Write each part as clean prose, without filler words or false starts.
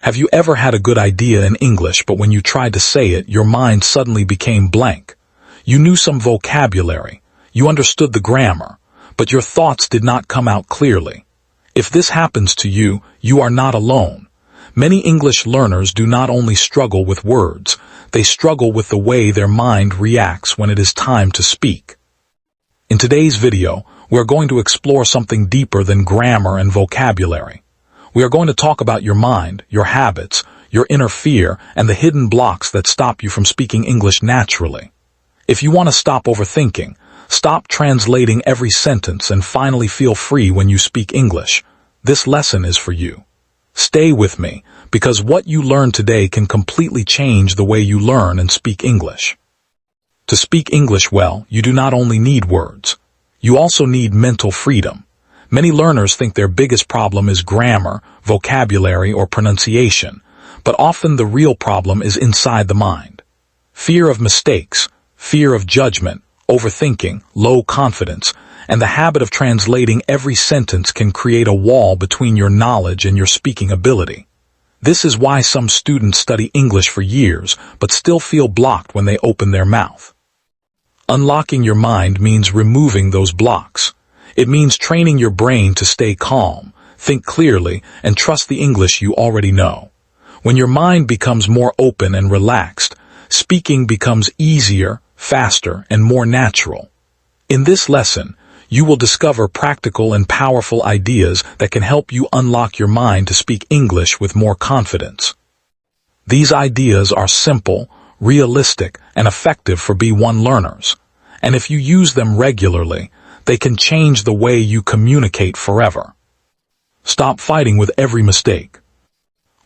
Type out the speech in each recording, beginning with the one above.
Have you ever had a good idea in English, but when you tried to say it, your mind suddenly became blank? You knew some vocabulary, you understood the grammar, but your thoughts did not come out clearly. If this happens to you, you are not alone. Many English learners do not only struggle with words, they struggle with the way their mind reacts when it is time to speak. In today's video, we are going to explore something deeper than grammar and vocabulary. We are going to talk about your mind, your habits, your inner fear, and the hidden blocks that stop you from speaking English naturally. If you want to stop overthinking, stop translating every sentence, and finally feel free when you speak English, this lesson is for you. Stay with me, because what you learn today can completely change the way you learn and speak English. To speak English well, you do not only need words. You also need mental freedom. Many learners think their biggest problem is grammar, vocabulary, or pronunciation, but often the real problem is inside the mind. Fear of mistakes, fear of judgment, overthinking, low confidence, and the habit of translating every sentence can create a wall between your knowledge and your speaking ability. This is why some students study English for years but still feel blocked when they open their mouth. Unlocking your mind means removing those blocks. It means training your brain to stay calm, think clearly, and trust the English you already know. When your mind becomes more open and relaxed, speaking becomes easier, faster, and more natural. In this lesson, you will discover practical and powerful ideas that can help you unlock your mind to speak English with more confidence. These ideas are simple, realistic, and effective for B1 learners, and if you use them regularly, they can change the way you communicate forever. Stop fighting with every mistake.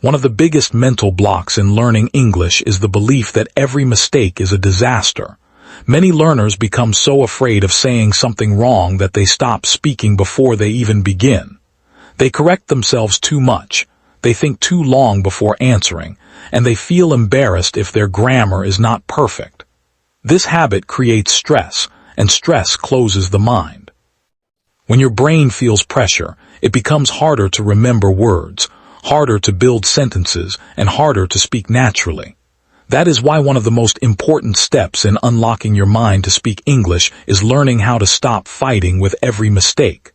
One of the biggest mental blocks in learning English is the belief that every mistake is a disaster. Many learners become so afraid of saying something wrong that they stop speaking before they even begin. They correct themselves too much, they think too long before answering, and they feel embarrassed if their grammar is not perfect. This habit creates stress, and stress closes the mind. When your brain feels pressure, it becomes harder to remember words, harder to build sentences, and harder to speak naturally. That is why one of the most important steps in unlocking your mind to speak English is learning how to stop fighting with every mistake.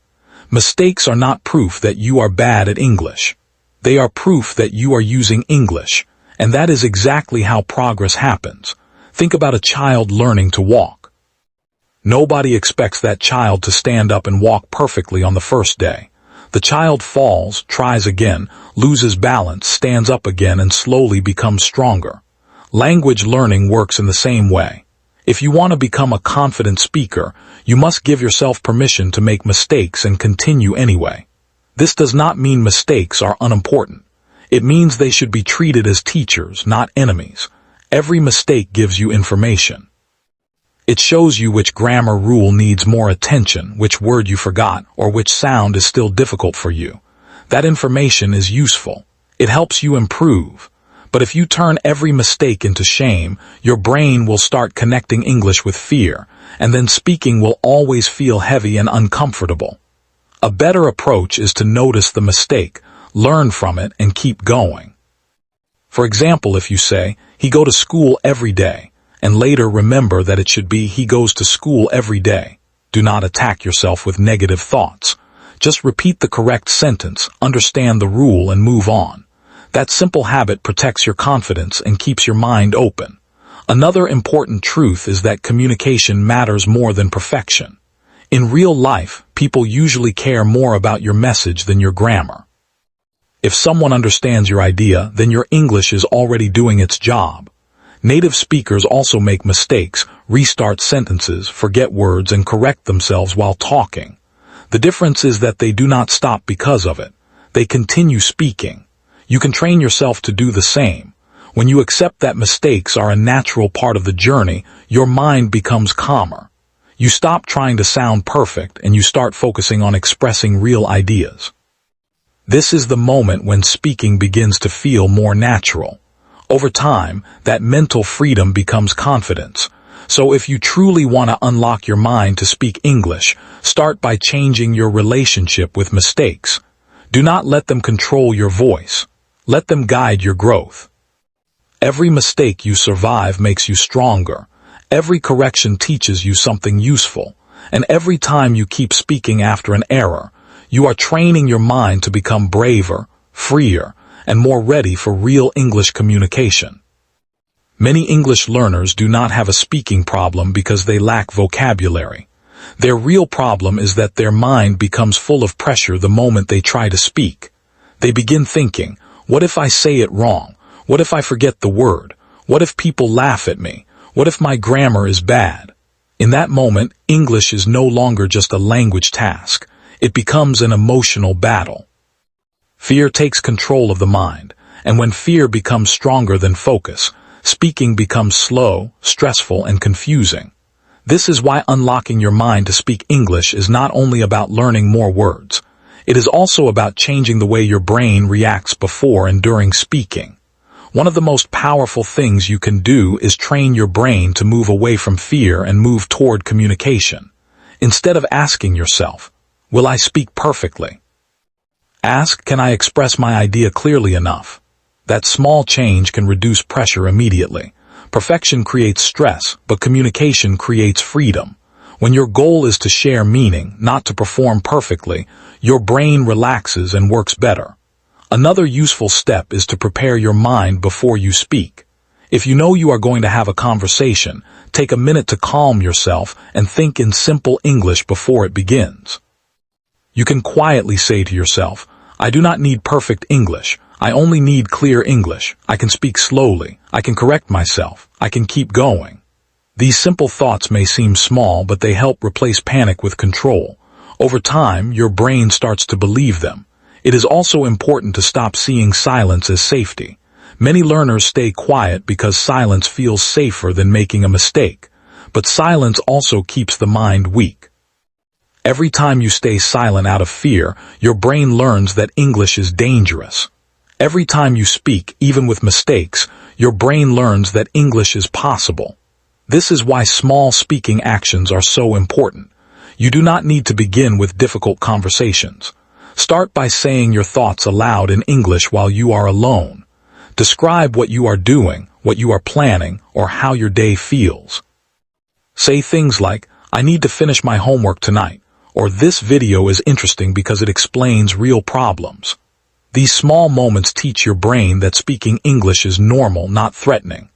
Mistakes are not proof that you are bad at English. They are proof that you are using English, and that is exactly how progress happens. Think about a child learning to walk. Nobody expects that child to stand up and walk perfectly on the first day. The child falls, tries again, loses balance, stands up again, and slowly becomes stronger. Language learning works in the same way. If you want to become a confident speaker, you must give yourself permission to make mistakes and continue anyway. This does not mean mistakes are unimportant. It means they should be treated as teachers, not enemies. Every mistake gives you information. It shows you which grammar rule needs more attention, which word you forgot, or which sound is still difficult for you. That information is useful. It helps you improve. But if you turn every mistake into shame, your brain will start connecting English with fear, and then speaking will always feel heavy and uncomfortable. A better approach is to notice the mistake, learn from it, and keep going. For example, if you say, "He go to school every day," and later remember that it should be "he goes to school every day." Do not attack yourself with negative thoughts. Just repeat the correct sentence, understand the rule, and move on. That simple habit protects your confidence and keeps your mind open. Another important truth is that communication matters more than perfection. In real life, people usually care more about your message than your grammar. If someone understands your idea, then your English is already doing its job. Native speakers also make mistakes, restart sentences, forget words, and correct themselves while talking. The difference is that they do not stop because of it. They continue speaking. You can train yourself to do the same. When you accept that mistakes are a natural part of the journey, your mind becomes calmer. You stop trying to sound perfect and you start focusing on expressing real ideas. This is the moment when speaking begins to feel more natural. Over time, that mental freedom becomes confidence. So if you truly want to unlock your mind to speak English, start by changing your relationship with mistakes. Do not let them control your voice. Let them guide your growth. Every mistake you survive makes you stronger. Every correction teaches you something useful. And every time you keep speaking after an error, you are training your mind to become braver, freer, and more ready for real English communication. Many English learners do not have a speaking problem because they lack vocabulary. Their real problem is that their mind becomes full of pressure the moment they try to speak. They begin thinking, what if I say it wrong? What if I forget the word? What if people laugh at me? What if my grammar is bad? In that moment, English is no longer just a language task. It becomes an emotional battle. Fear takes control of the mind, and when fear becomes stronger than focus, speaking becomes slow, stressful, and confusing. This is why unlocking your mind to speak English is not only about learning more words. It is also about changing the way your brain reacts before and during speaking. One of the most powerful things you can do is train your brain to move away from fear and move toward communication. Instead of asking yourself, will I speak perfectly? Ask, can I express my idea clearly enough? That small change can reduce pressure immediately. Perfection creates stress, but communication creates freedom. When your goal is to share meaning, not to perform perfectly, your brain relaxes and works better. Another useful step is to prepare your mind before you speak. If you know you are going to have a conversation, take a minute to calm yourself and think in simple English before it begins. You can quietly say to yourself, I do not need perfect English. I only need clear English. I can speak slowly. I can correct myself. I can keep going. These simple thoughts may seem small, but they help replace panic with control. Over time, your brain starts to believe them. It is also important to stop seeing silence as safety. Many learners stay quiet because silence feels safer than making a mistake. But silence also keeps the mind weak. Every time you stay silent out of fear, your brain learns that English is dangerous. Every time you speak, even with mistakes, your brain learns that English is possible. This is why small speaking actions are so important. You do not need to begin with difficult conversations. Start by saying your thoughts aloud in English while you are alone. Describe what you are doing, what you are planning, or how your day feels. Say things like, I need to finish my homework tonight, or this video is interesting because it explains real problems. These small moments teach your brain that speaking English is normal, not threatening.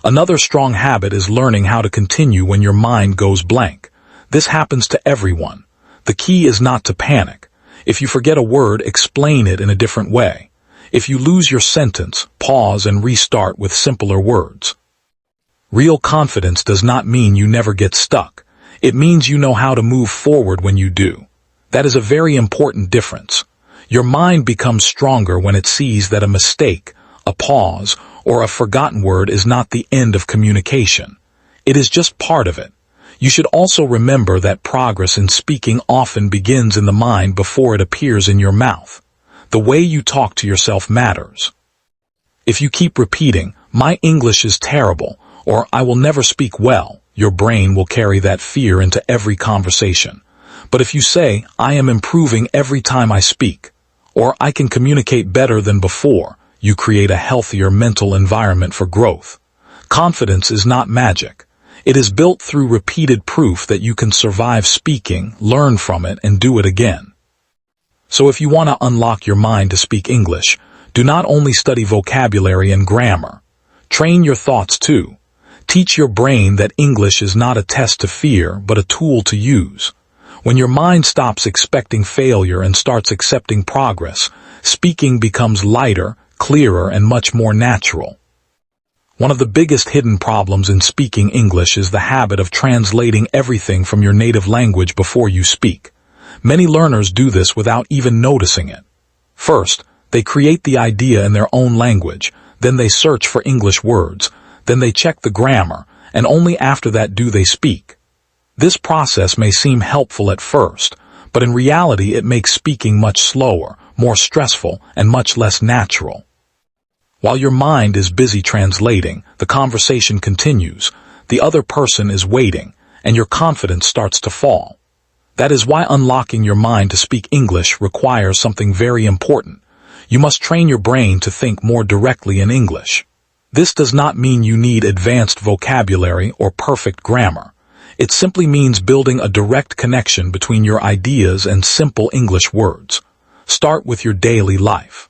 Another strong habit is learning how to continue when your mind goes blank. This happens to everyone. The key is not to panic. If you forget a word, explain it in a different way. If you lose your sentence, pause and restart with simpler words. Real confidence does not mean you never get stuck. It means you know how to move forward when you do. That is a very important difference. Your mind becomes stronger when it sees that a mistake, a pause, or a forgotten word is not the end of communication. It is just part of it. You should also remember that progress in speaking often begins in the mind before it appears in your mouth. The way you talk to yourself matters. If you keep repeating, my English is terrible, or I will never speak well, your brain will carry that fear into every conversation. But if you say, I am improving every time I speak, or I can communicate better than before, you create a healthier mental environment for growth. Confidence is not magic. It is built through repeated proof that you can survive speaking, learn from it, and do it again. So if you want to unlock your mind to speak English, do not only study vocabulary and grammar. Train your thoughts too. Teach your brain that English is not a test to fear, but a tool to use. When your mind stops expecting failure and starts accepting progress, speaking becomes lighter, clearer, and much more natural. One of the biggest hidden problems in speaking English is the habit of translating everything from your native language before you speak. Many learners do this without even noticing it. First, they create the idea in their own language, then they search for English words, then they check the grammar, and only after that do they speak. This process may seem helpful at first, but in reality it makes speaking much slower, more stressful, and much less natural. While your mind is busy translating, the conversation continues, the other person is waiting, and your confidence starts to fall. That is why unlocking your mind to speak English requires something very important. You must train your brain to think more directly in English. This does not mean you need advanced vocabulary or perfect grammar. It simply means building a direct connection between your ideas and simple English words. Start with your daily life.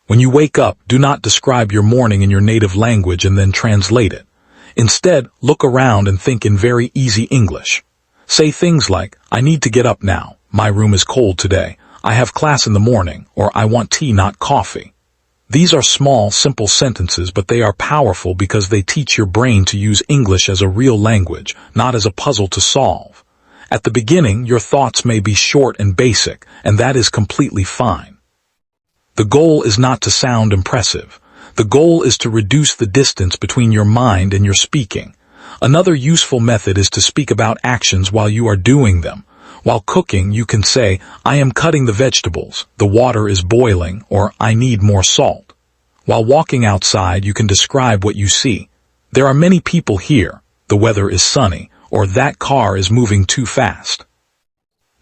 When you wake up, do not describe your morning in your native language and then translate it. Instead, look around and think in very easy English. Say things like, I need to get up now, my room is cold today, I have class in the morning, or I want tea not coffee. These are small, simple sentences, but they are powerful because they teach your brain to use English as a real language, not as a puzzle to solve. At the beginning, your thoughts may be short and basic, and that is completely fine. The goal is not to sound impressive. The goal is to reduce the distance between your mind and your speaking. Another useful method is to speak about actions while you are doing them. While cooking, you can say, I am cutting the vegetables, the water is boiling, or I need more salt. While walking outside, you can describe what you see. There are many people here, the weather is sunny, or that car is moving too fast.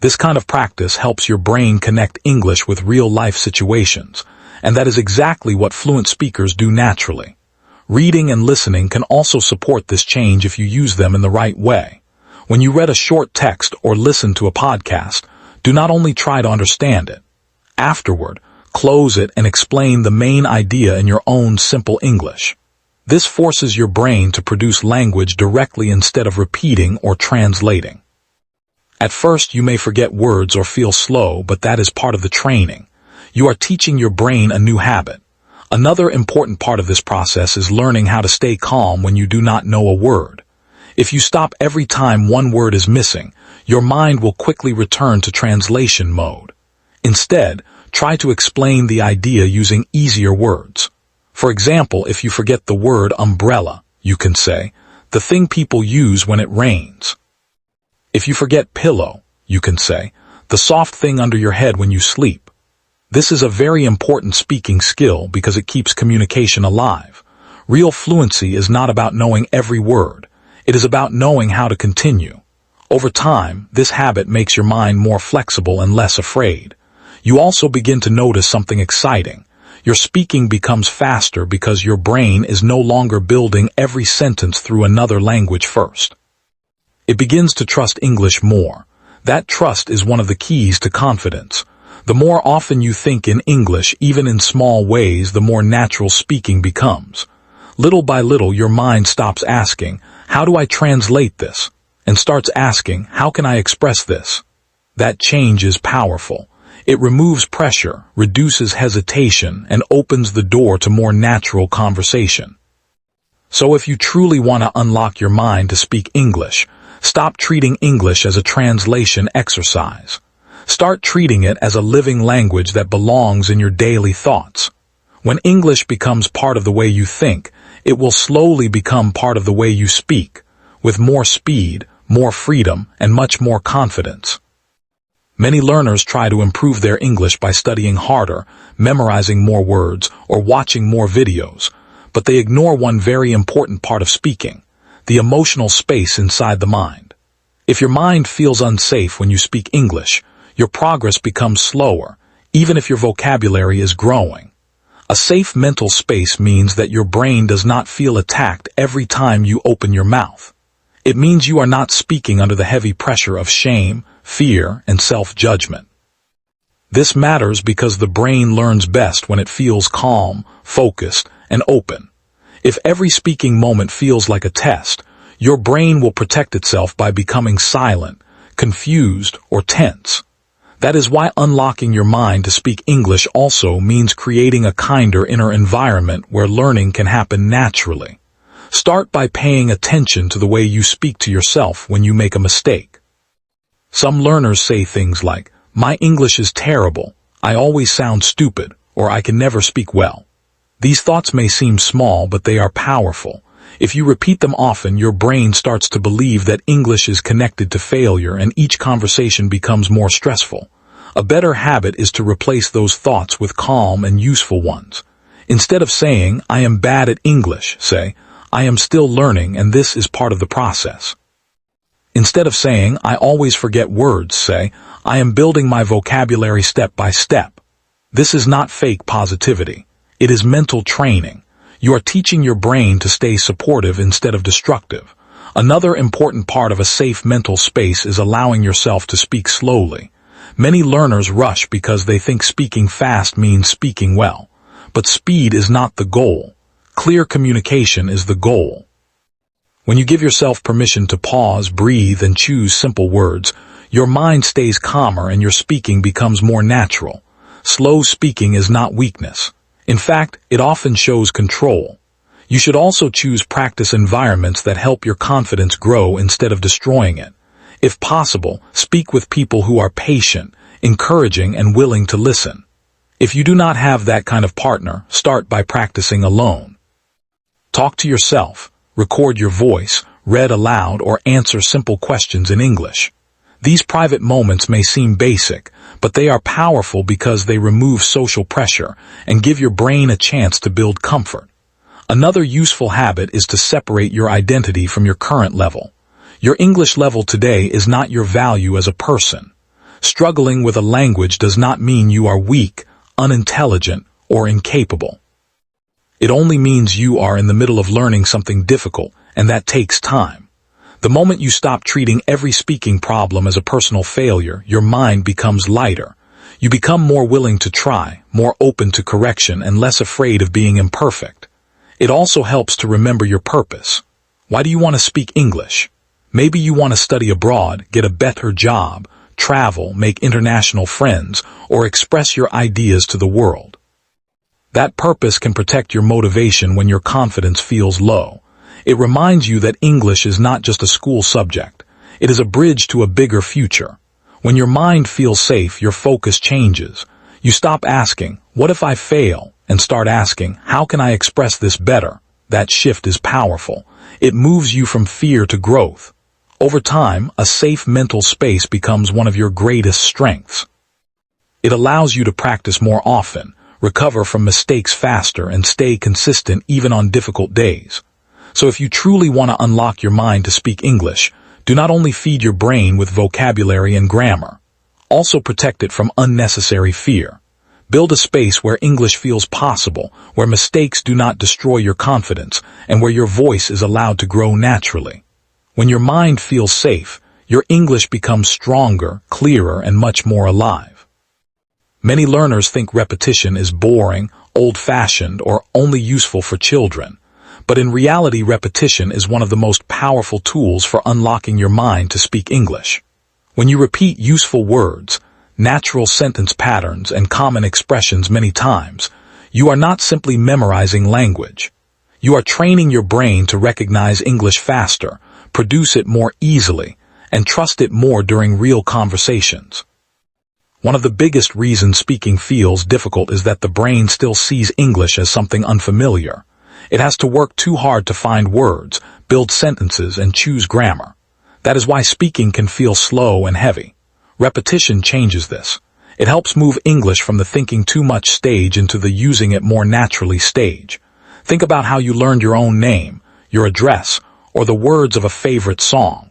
This kind of practice helps your brain connect English with real-life situations, and that is exactly what fluent speakers do naturally. Reading and listening can also support this change if you use them in the right way. When you read a short text or listen to a podcast, do not only try to understand it. Afterward, close it and explain the main idea in your own simple English. This forces your brain to produce language directly instead of repeating or translating. At first, you may forget words or feel slow, but that is part of the training. You are teaching your brain a new habit. Another important part of this process is learning how to stay calm when you do not know a word. If you stop every time one word is missing, your mind will quickly return to translation mode. Instead, try to explain the idea using easier words. For example, if you forget the word umbrella, you can say, the thing people use when it rains. If you forget pillow, you can say, the soft thing under your head when you sleep. This is a very important speaking skill because it keeps communication alive. Real fluency is not about knowing every word. It is about knowing how to continue. Over time, this habit makes your mind more flexible and less afraid. You also begin to notice something exciting. Your speaking becomes faster because your brain is no longer building every sentence through another language first. It begins to trust English more. That trust is one of the keys to confidence. The more often you think in English, even in small ways, the more natural speaking becomes. Little by little, your mind stops asking, how do I translate this? And starts asking, how can I express this? That change is powerful. It removes pressure, reduces hesitation, and opens the door to more natural conversation. So if you truly want to unlock your mind to speak English, stop treating English as a translation exercise. Start treating it as a living language that belongs in your daily thoughts. When English becomes part of the way you think, it will slowly become part of the way you speak, with more speed, more freedom, and much more confidence. Many learners try to improve their English by studying harder, memorizing more words, or watching more videos, but they ignore one very important part of speaking, the emotional space inside the mind. If your mind feels unsafe when you speak English, your progress becomes slower, even if your vocabulary is growing. A safe mental space means that your brain does not feel attacked every time you open your mouth. It means you are not speaking under the heavy pressure of shame, fear, and self-judgment. This matters because the brain learns best when it feels calm, focused, and open. If every speaking moment feels like a test, your brain will protect itself by becoming silent, confused, or tense. That is why unlocking your mind to speak English also means creating a kinder inner environment where learning can happen naturally. Start by paying attention to the way you speak to yourself when you make a mistake. Some learners say things like, my English is terrible, I always sound stupid, or I can never speak well. These thoughts may seem small, but they are powerful. If you repeat them often, your brain starts to believe that English is connected to failure and each conversation becomes more stressful. A better habit is to replace those thoughts with calm and useful ones. Instead of saying, I am bad at English, say, I am still learning and this is part of the process. Instead of saying, I always forget words, say, I am building my vocabulary step by step. This is not fake positivity. It is mental training. You are teaching your brain to stay supportive instead of destructive. Another important part of a safe mental space is allowing yourself to speak slowly. Many learners rush because they think speaking fast means speaking well. But speed is not the goal. Clear communication is the goal. When you give yourself permission to pause, breathe, and choose simple words, your mind stays calmer and your speaking becomes more natural. Slow speaking is not weakness. In fact, it often shows control. You should also choose practice environments that help your confidence grow instead of destroying it. If possible, speak with people who are patient, encouraging, and willing to listen. If you do not have that kind of partner, start by practicing alone. Talk to yourself, record your voice, read aloud, or answer simple questions in English. These private moments may seem basic, but they are powerful because they remove social pressure and give your brain a chance to build comfort. Another useful habit is to separate your identity from your current level. Your English level today is not your value as a person. Struggling with a language does not mean you are weak, unintelligent, or incapable. It only means you are in the middle of learning something difficult, and that takes time. The moment you stop treating every speaking problem as a personal failure, your mind becomes lighter. You become more willing to try, more open to correction, and less afraid of being imperfect. It also helps to remember your purpose. Why do you want to speak English? Maybe you want to study abroad, get a better job, travel, make international friends, or express your ideas to the world. That purpose can protect your motivation when your confidence feels low. It reminds you that English is not just a school subject. It is a bridge to a bigger future. When your mind feels safe, your focus changes. You stop asking, "What if I fail?" and start asking, "How can I express this better?" That shift is powerful. It moves you from fear to growth. Over time, a safe mental space becomes one of your greatest strengths. It allows you to practice more often, recover from mistakes faster, and stay consistent even on difficult days. So if you truly want to unlock your mind to speak English, do not only feed your brain with vocabulary and grammar, also protect it from unnecessary fear. Build a space where English feels possible, where mistakes do not destroy your confidence, and where your voice is allowed to grow naturally. When your mind feels safe, your English becomes stronger, clearer, and much more alive. Many learners think repetition is boring, old-fashioned, or only useful for children. But in reality, repetition is one of the most powerful tools for unlocking your mind to speak English. When you repeat useful words, natural sentence patterns, and common expressions many times, you are not simply memorizing language. You are training your brain to recognize English faster, produce it more easily, and trust it more during real conversations. One of the biggest reasons speaking feels difficult is that the brain still sees English as something unfamiliar. It has to work too hard to find words, build sentences, and choose grammar. That is why speaking can feel slow and heavy. Repetition changes this. It helps move English from the thinking too much stage into the using it more naturally stage. Think about how you learned your own name, your address, or the words of a favorite song.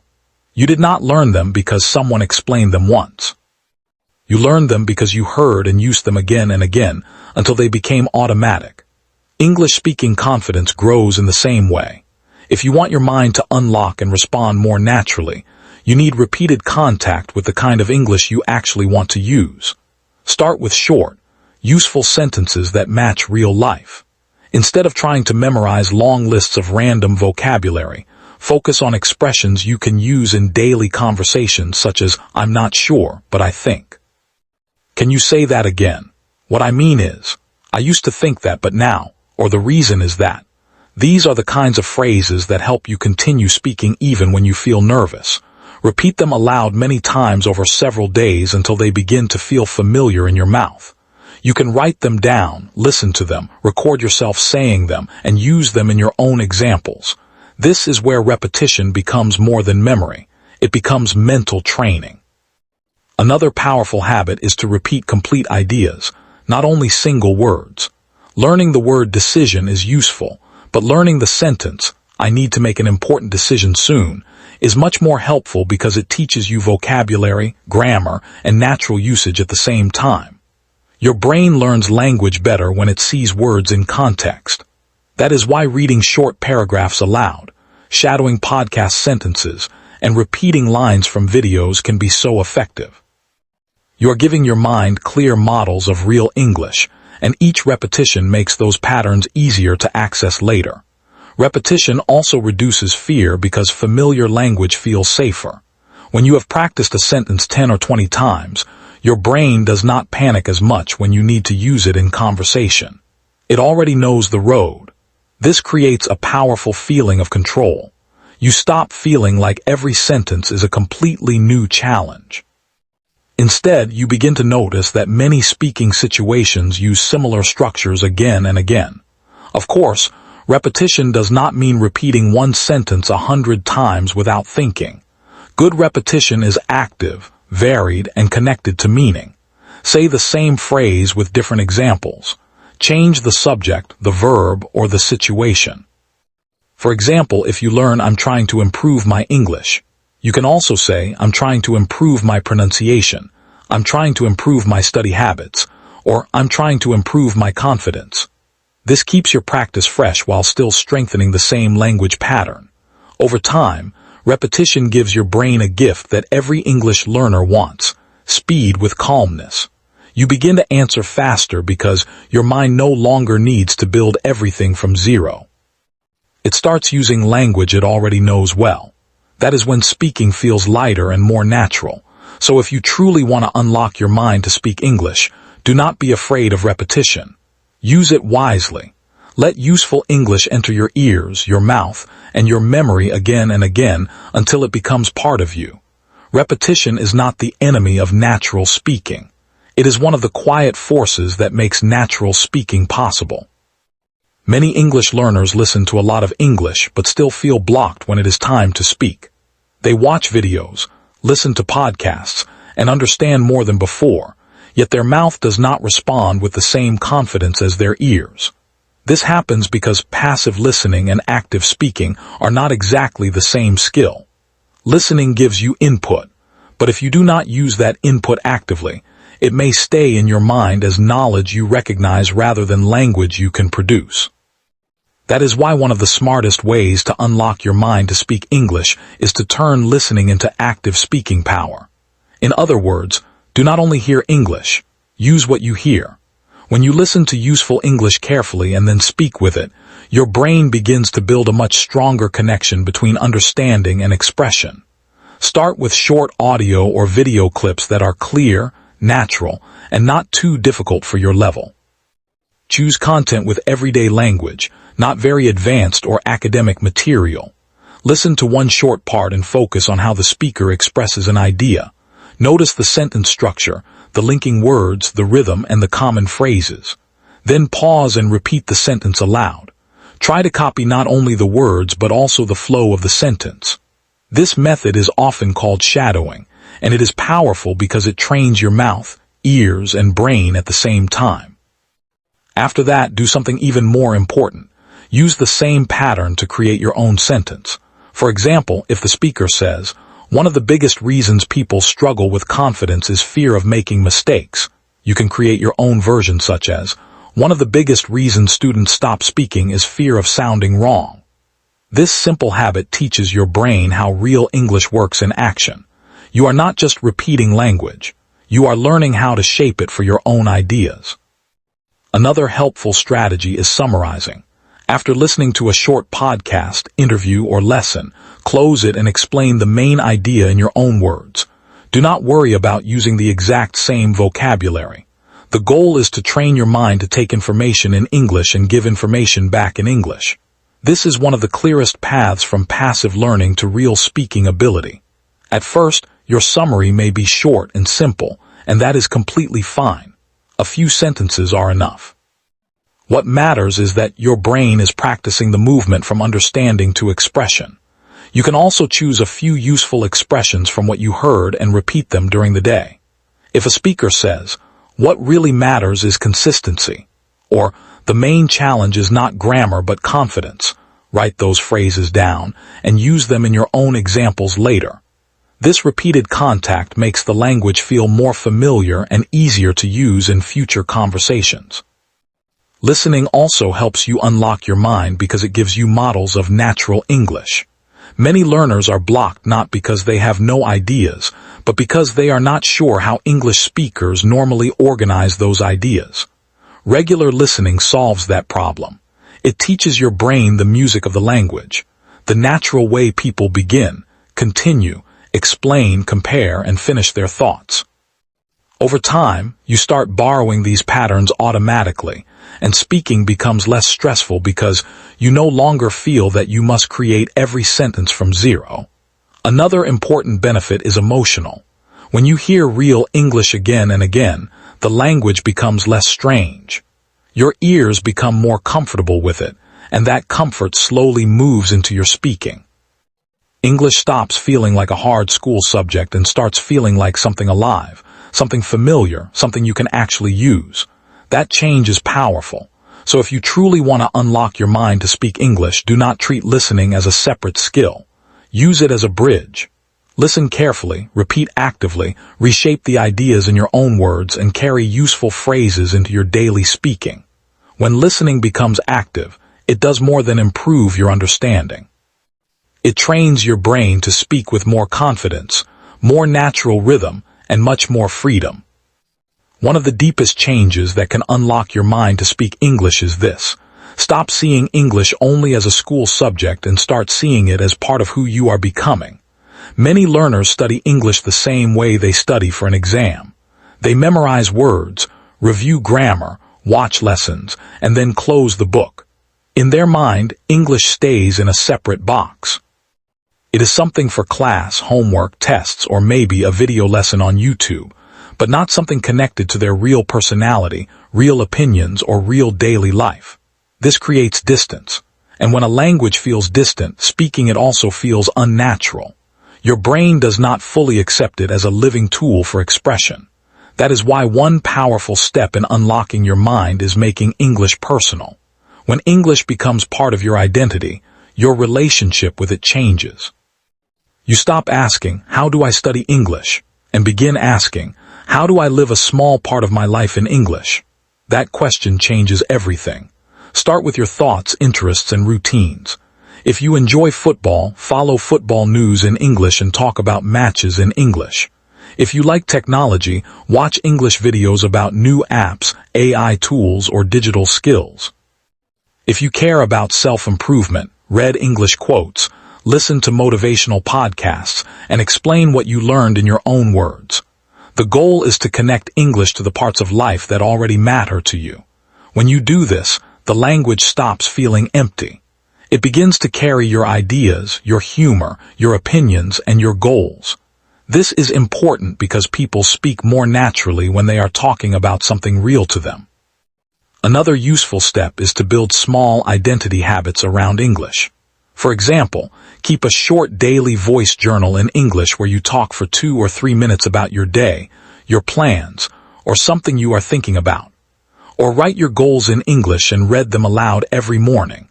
You did not learn them because someone explained them once. You learned them because you heard and used them again and again until they became automatic. English-speaking confidence grows in the same way. If you want your mind to unlock and respond more naturally, you need repeated contact with the kind of English you actually want to use. Start with short, useful sentences that match real life. Instead of trying to memorize long lists of random vocabulary, focus on expressions you can use in daily conversations such as, "I'm not sure, but I think." Can you say that again? What I mean is, "I used to think that, but now," or "the reason is that." These are the kinds of phrases that help you continue speaking even when you feel nervous. Repeat them aloud many times over several days until they begin to feel familiar in your mouth. You can write them down, listen to them, record yourself saying them, and use them in your own examples. This is where repetition becomes more than memory. It becomes mental training. Another powerful habit is to repeat complete ideas, not only single words. Learning the word decision is useful, but learning the sentence, "I need to make an important decision soon," is much more helpful because it teaches you vocabulary, grammar, and natural usage at the same time. Your brain learns language better when it sees words in context. That is why reading short paragraphs aloud, shadowing podcast sentences, and repeating lines from videos can be so effective. You are giving your mind clear models of real English, and each repetition makes those patterns easier to access later. Repetition also reduces fear because familiar language feels safer. When you have practiced a sentence 10 or 20 times, your brain does not panic as much when you need to use it in conversation. It already knows the road. This creates a powerful feeling of control. You stop feeling like every sentence is a completely new challenge. Instead, you begin to notice that many speaking situations use similar structures again and again. Of course, repetition does not mean repeating one sentence 100 times without thinking. Good repetition is active, varied, and connected to meaning. Say the same phrase with different examples. Change the subject, the verb, or the situation. For example, if you learn "I'm trying to improve my English," you can also say "I'm trying to improve my pronunciation," "I'm trying to improve my study habits," or "I'm trying to improve my confidence." This keeps your practice fresh while still strengthening the same language pattern. Over time, repetition gives your brain a gift that every English learner wants: speed with calmness. You begin to answer faster because your mind no longer needs to build everything from zero. It starts using language it already knows well. That is when speaking feels lighter and more natural. So if you truly want to unlock your mind to speak English, do not be afraid of repetition. Use it wisely. Let useful English enter your ears, your mouth, and your memory again and again until it becomes part of you. Repetition is not the enemy of natural speaking. It is one of the quiet forces that makes natural speaking possible. Many English learners listen to a lot of English but still feel blocked when it is time to speak. They watch videos, listen to podcasts, and understand more than before, yet their mouth does not respond with the same confidence as their ears. This happens because passive listening and active speaking are not exactly the same skill. Listening gives you input, but if you do not use that input actively, it may stay in your mind as knowledge you recognize rather than language you can produce. That is why one of the smartest ways to unlock your mind to speak English is to turn listening into active speaking power. In other words, do not only hear English, use what you hear. When you listen to useful English carefully and then speak with it, your brain begins to build a much stronger connection between understanding and expression. Start with short audio or video clips that are clear, natural, and not too difficult for your level. Choose content with everyday language, not very advanced or academic material. Listen to one short part and focus on how the speaker expresses an idea. Notice the sentence structure, the linking words, the rhythm, and the common phrases. Then pause and repeat the sentence aloud. Try to copy not only the words but also the flow of the sentence. This method is often called shadowing, and it is powerful because it trains your mouth, ears, and brain at the same time. After that, do something even more important. Use the same pattern to create your own sentence. For example, if the speaker says, "One of the biggest reasons people struggle with confidence is fear of making mistakes," you can create your own version such as, "One of the biggest reasons students stop speaking is fear of sounding wrong." This simple habit teaches your brain how real English works in action. You are not just repeating language. You are learning how to shape it for your own ideas. Another helpful strategy is summarizing. After listening to a short podcast, interview, or lesson, close it and explain the main idea in your own words. Do not worry about using the exact same vocabulary. The goal is to train your mind to take information in English and give information back in English. This is one of the clearest paths from passive learning to real speaking ability. At first, your summary may be short and simple, and that is completely fine. A few sentences are enough. What matters is that your brain is practicing the movement from understanding to expression. You can also choose a few useful expressions from what you heard and repeat them during the day. If a speaker says, "What really matters is consistency," or "The main challenge is not grammar but confidence," write those phrases down and use them in your own examples later. This repeated contact makes the language feel more familiar and easier to use in future conversations. Listening also helps you unlock your mind because it gives you models of natural English. Many learners are blocked not because they have no ideas, but because they are not sure how English speakers normally organize those ideas. Regular listening solves that problem. It teaches your brain the music of the language, the natural way people begin, continue, explain, compare, and finish their thoughts. Over time, you start borrowing these patterns automatically, and speaking becomes less stressful because you no longer feel that you must create every sentence from zero. Another important benefit is emotional. When you hear real English again and again, the language becomes less strange. Your ears become more comfortable with it, and that comfort slowly moves into your speaking. English stops feeling like a hard school subject and starts feeling like something alive, something familiar, something you can actually use. That change is powerful. So if you truly want to unlock your mind to speak English, do not treat listening as a separate skill. Use it as a bridge. Listen carefully, repeat actively, reshape the ideas in your own words, and carry useful phrases into your daily speaking. When listening becomes active, it does more than improve your understanding. It trains your brain to speak with more confidence, more natural rhythm, and much more freedom. One of the deepest changes that can unlock your mind to speak English is this. Stop seeing English only as a school subject and start seeing it as part of who you are becoming. Many learners study English the same way they study for an exam. They memorize words, review grammar, watch lessons, and then close the book. In their mind, English stays in a separate box. It is something for class, homework, tests, or maybe a video lesson on YouTube, but not something connected to their real personality, real opinions, or real daily life. This creates distance, and when a language feels distant, speaking it also feels unnatural. Your brain does not fully accept it as a living tool for expression. That is why one powerful step in unlocking your mind is making English personal. When English becomes part of your identity, your relationship with it changes. You stop asking, "How do I study English?" and begin asking, "How do I live a small part of my life in English?" That question changes everything. Start with your thoughts, interests, and routines. If you enjoy football, follow football news in English and talk about matches in English. If you like technology, watch English videos about new apps, AI tools, or digital skills. If you care about self-improvement, read English quotes, listen to motivational podcasts, and explain what you learned in your own words. The goal is to connect English to the parts of life that already matter to you. When you do this, the language stops feeling empty. It begins to carry your ideas, your humor, your opinions, and your goals. This is important because people speak more naturally when they are talking about something real to them. Another useful step is to build small identity habits around English. For example, keep a short daily voice journal in English where you talk for 2 or 3 minutes about your day, your plans, or something you are thinking about. Or write your goals in English and read them aloud every morning.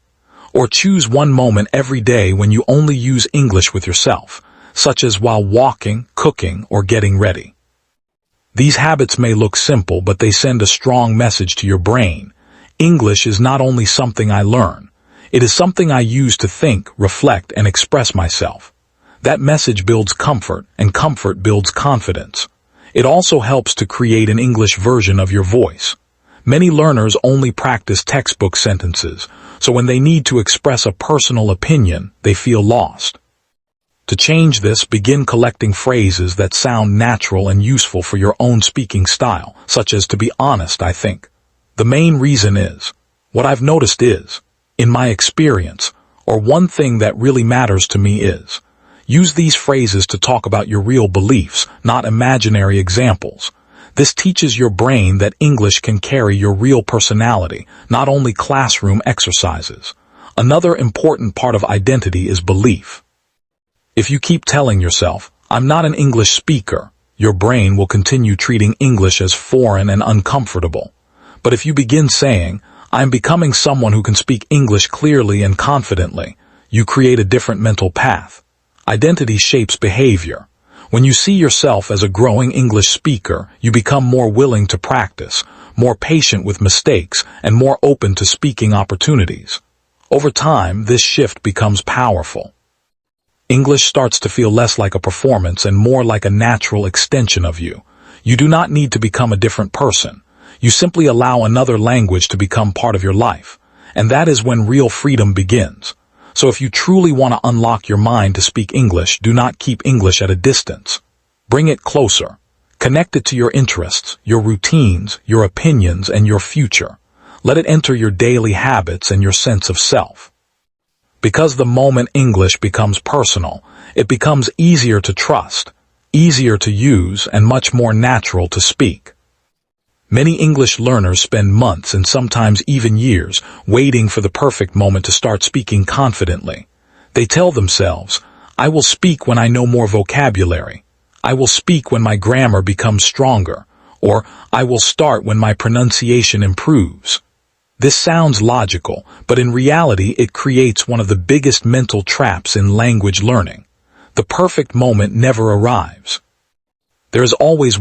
Or choose one moment every day when you only use English with yourself, such as while walking, cooking, or getting ready. These habits may look simple, but they send a strong message to your brain. English is not only something I learn. It is something I use to think, reflect, and express myself. That message builds comfort, and comfort builds confidence. It also helps to create an English version of your voice. Many learners only practice textbook sentences, so when they need to express a personal opinion, they feel lost. To change this, begin collecting phrases that sound natural and useful for your own speaking style, such as "to be honest, I think." The main reason is, what I've noticed is, in my experience, or one thing that really matters to me is. Use these phrases to talk about your real beliefs, not imaginary examples. This teaches your brain that English can carry your real personality, not only classroom exercises. Another important part of identity is belief. If you keep telling yourself, "I'm not an English speaker," your brain will continue treating English as foreign and uncomfortable. But if you begin saying, "I'm becoming someone who can speak English clearly and confidently," you create a different mental path. Identity shapes behavior. When you see yourself as a growing English speaker, you become more willing to practice, more patient with mistakes, and more open to speaking opportunities. Over time, this shift becomes powerful. English starts to feel less like a performance and more like a natural extension of you. You do not need to become a different person. You simply allow another language to become part of your life. And that is when real freedom begins. So if you truly want to unlock your mind to speak English, do not keep English at a distance. Bring it closer. Connect it to your interests, your routines, your opinions, and your future. Let it enter your daily habits and your sense of self. Because the moment English becomes personal, it becomes easier to trust, easier to use, and much more natural to speak. Many English learners spend months and sometimes even years waiting for the perfect moment to start speaking confidently. They tell themselves, "I will speak when I know more vocabulary. I will speak when my grammar becomes stronger," or "I will start when my pronunciation improves." This sounds logical, but in reality it creates one of the biggest mental traps in language learning. The perfect moment never arrives. There is always